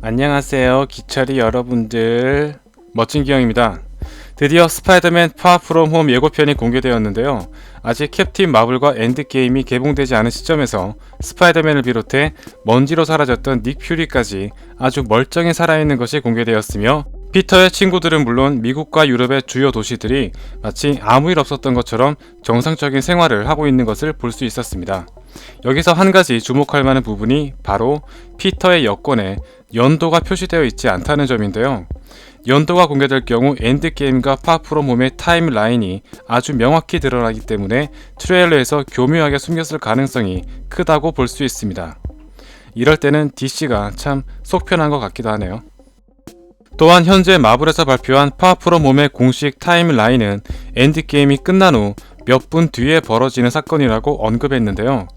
안녕하세요 기철이 여러분들, 멋진 기영입니다. 드디어 스파이더맨 파 프롬 홈 예고편이 공개되었는데요. 아직 캡틴 마블과 엔드게임이 개봉되지 않은 시점에서 스파이더맨을 비롯해 먼지로 사라졌던 닉 퓨리까지 아주 멀쩡히 살아있는 것이 공개되었으며, 피터의 친구들은 물론 미국과 유럽의 주요 도시들이 마치 아무 일 없었던 것처럼 정상적인 생활을 하고 있는 것을 볼 수 있었습니다. 여기서 한 가지 주목할 만한 부분이 바로 피터의 여권에 연도가 표시되어 있지 않다는 점인데요. 연도가 공개될 경우 엔드게임과 파 프롬 홈의 타임라인이 아주 명확히 드러나기 때문에 트레일러에서 교묘하게 숨겼을 가능성이 크다고 볼 수 있습니다. 이럴 때는 DC가 참 속편한 것 같기도 하네요. 또한 현재 마블에서 발표한 파 프롬 홈의 공식 타임라인은 엔드게임이 끝난 후 몇 분 뒤에 벌어지는 사건이라고 언급했는데요.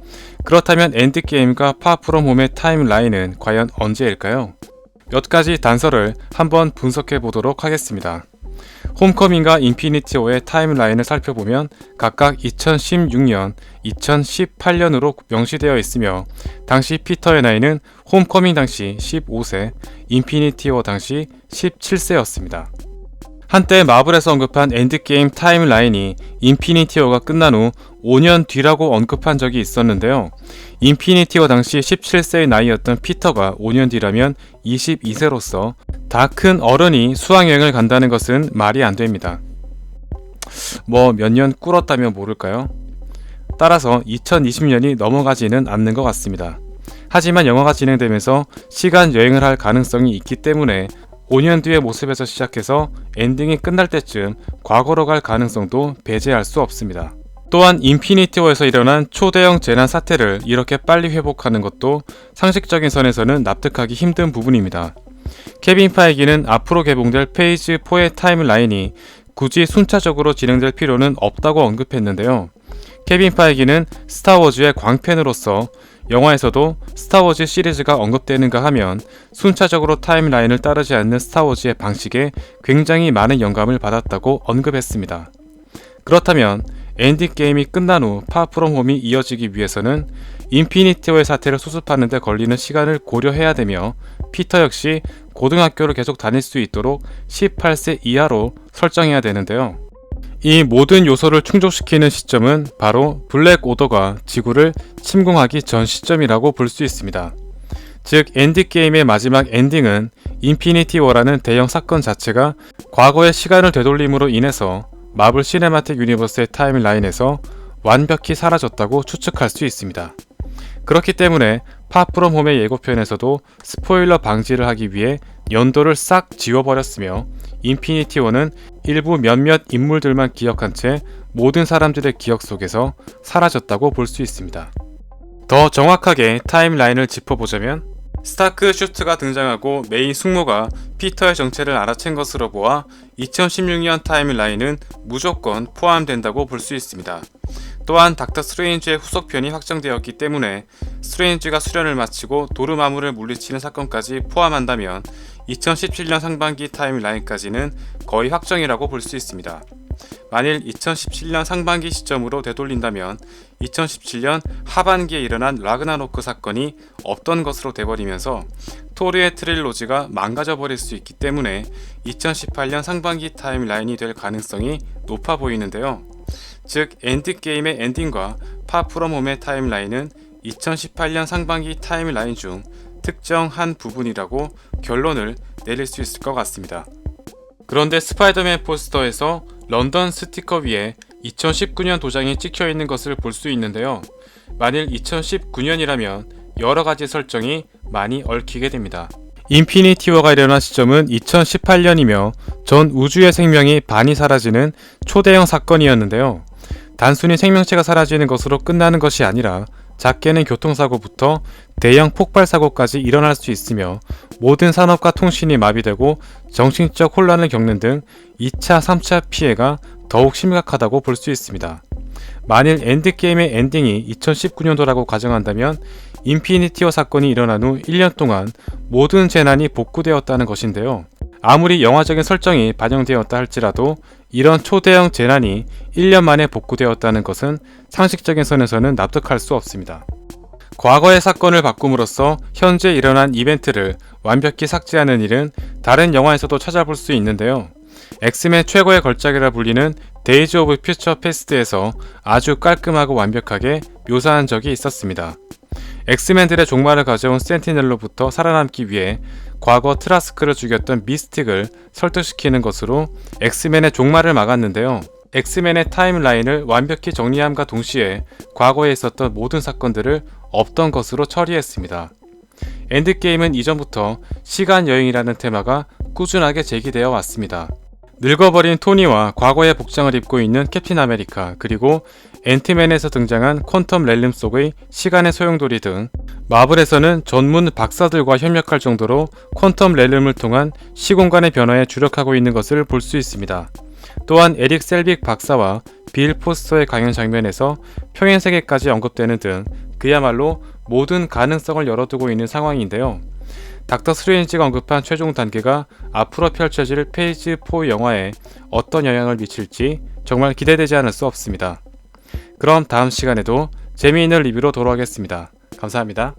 그렇다면 엔드게임과 파 프롬 홈의 타임라인은 과연 언제일까요? 몇 가지 단서를 한번 분석해 보도록 하겠습니다. 홈커밍과 인피니티 워의 타임라인을 살펴보면 각각 2016년, 2018년으로 명시되어 있으며, 당시 피터의 나이는 홈커밍 당시 15세, 인피니티 워 당시 17세였습니다. 한때 마블에서 언급한 엔드게임 타임라인이 인피니티 워가 끝난 후 5년 뒤라고 언급한 적이 있었는데요. 인피니티 워 당시 17세의 나이였던 피터가 5년 뒤라면 22세로서 다 큰 어른이 수학여행을 간다는 것은 말이 안 됩니다. 뭐 몇 년 꿇었다면 모를까요? 따라서 2020년이 넘어가지는 않는 것 같습니다. 하지만 영화가 진행되면서 시간 여행을 할 가능성이 있기 때문에 5년 뒤의 모습에서 시작해서 엔딩이 끝날 때쯤 과거로 갈 가능성도 배제할 수 없습니다. 또한 인피니티 워에서 일어난 초대형 재난 사태를 이렇게 빨리 회복하는 것도 상식적인 선에서는 납득하기 힘든 부분입니다. 케빈 파이기는 앞으로 개봉될 페이지 4의 타임라인이 굳이 순차적으로 진행될 필요는 없다고 언급했는데요. 케빈 파이기는 스타워즈의 광팬으로서 영화에서도 스타워즈 시리즈가 언급되는가 하면 순차적으로 타임라인을 따르지 않는 스타워즈의 방식에 굉장히 많은 영감을 받았다고 언급했습니다. 그렇다면 엔드게임이 끝난 후 파 프롬 홈이 이어지기 위해서는 인피니티 워의 사태를 수습하는 데 걸리는 시간을 고려해야 되며, 피터 역시 고등학교를 계속 다닐 수 있도록 18세 이하로 설정해야 되는데요. 이 모든 요소를 충족시키는 시점은 바로 블랙 오더가 지구를 침공하기 전 시점이라고 볼 수 있습니다. 즉 엔드게임의 마지막 엔딩은 인피니티 워라는 대형 사건 자체가 과거의 시간을 되돌림으로 인해서 마블 시네마틱 유니버스의 타임라인에서 완벽히 사라졌다고 추측할 수 있습니다. 그렇기 때문에 파 프롬 홈의 예고편에서도 스포일러 방지를 하기 위해 연도를 싹 지워버렸으며, 인피니티 워는 일부 몇몇 인물들만 기억한 채 모든 사람들의 기억 속에서 사라졌다고 볼 수 있습니다. 더 정확하게 타임라인을 짚어보자면, 스타크 슈트가 등장하고 메인 숙모가 피터의 정체를 알아챈 것으로 보아 2016년 타임라인은 무조건 포함된다고 볼 수 있습니다. 또한 닥터 스트레인지의 후속편이 확정되었기 때문에 스트레인지가 수련을 마치고 도르마무를 물리치는 사건까지 포함한다면 2017년 상반기 타임라인까지는 거의 확정이라고 볼 수 있습니다. 만일 2017년 상반기 시점으로 되돌린다면 2017년 하반기에 일어난 라그나로크 사건이 없던 것으로 돼버리면서 토르의 트릴로지가 망가져버릴 수 있기 때문에 2018년 상반기 타임라인이 될 가능성이 높아 보이는데요. 즉 엔드게임의 엔딩과 파 프롬 홈의 타임라인은 2018년 상반기 타임라인 중 특정 한 부분이라고 결론을 내릴 수 있을 것 같습니다. 그런데 스파이더맨 포스터에서 런던 스티커 위에 2019년 도장이 찍혀 있는 것을 볼 수 있는데요. 만일 2019년이라면 여러가지 설정이 많이 얽히게 됩니다. 인피니티 워가 일어난 시점은 2018년이며 전 우주의 생명이 반이 사라지는 초대형 사건이었는데요. 단순히 생명체가 사라지는 것으로 끝나는 것이 아니라 작게는 교통사고부터 대형 폭발사고까지 일어날 수 있으며, 모든 산업과 통신이 마비되고 정신적 혼란을 겪는 등 2차, 3차 피해가 더욱 심각하다고 볼 수 있습니다. 만일 엔드게임의 엔딩이 2019년도라고 가정한다면 인피니티 워 사건이 일어난 후 1년 동안 모든 재난이 복구되었다는 것인데요. 아무리 영화적인 설정이 반영되었다 할지라도 이런 초대형 재난이 1년 만에 복구되었다는 것은 상식적인 선에서는 납득할 수 없습니다. 과거의 사건을 바꿈으로써 현재 일어난 이벤트를 완벽히 삭제하는 일은 다른 영화에서도 찾아볼 수 있는데요. 엑스맨 최고의 걸작이라 불리는 데이즈 오브 퓨처 패스트에서 아주 깔끔하고 완벽하게 묘사한 적이 있었습니다. 엑스맨들의 종말을 가져온 센티넬로부터 살아남기 위해 과거 트라스크를 죽였던 미스틱을 설득시키는 것으로 엑스맨의 종말을 막았는데요. 엑스맨의 타임라인을 완벽히 정리함과 동시에 과거에 있었던 모든 사건들을 없던 것으로 처리했습니다. 엔드게임은 이전부터 시간여행이라는 테마가 꾸준하게 제기되어 왔습니다. 늙어버린 토니와 과거의 복장을 입고 있는 캡틴 아메리카, 그리고 앤트맨에서 등장한 퀀텀 렐름 속의 시간의 소용돌이 등 마블에서는 전문 박사들과 협력할 정도로 퀀텀 렐름을 통한 시공간의 변화에 주력하고 있는 것을 볼 수 있습니다. 또한 에릭 셀빅 박사와 빌 포스터의 강연 장면에서 평행세계까지 언급되는 등 그야말로 모든 가능성을 열어두고 있는 상황인데요. 닥터 스트레인지가 언급한 최종 단계가 앞으로 펼쳐질 페이지 4 영화에 어떤 영향을 미칠지 정말 기대되지 않을 수 없습니다. 그럼 다음 시간에도 재미있는 리뷰로 돌아오겠습니다. 감사합니다.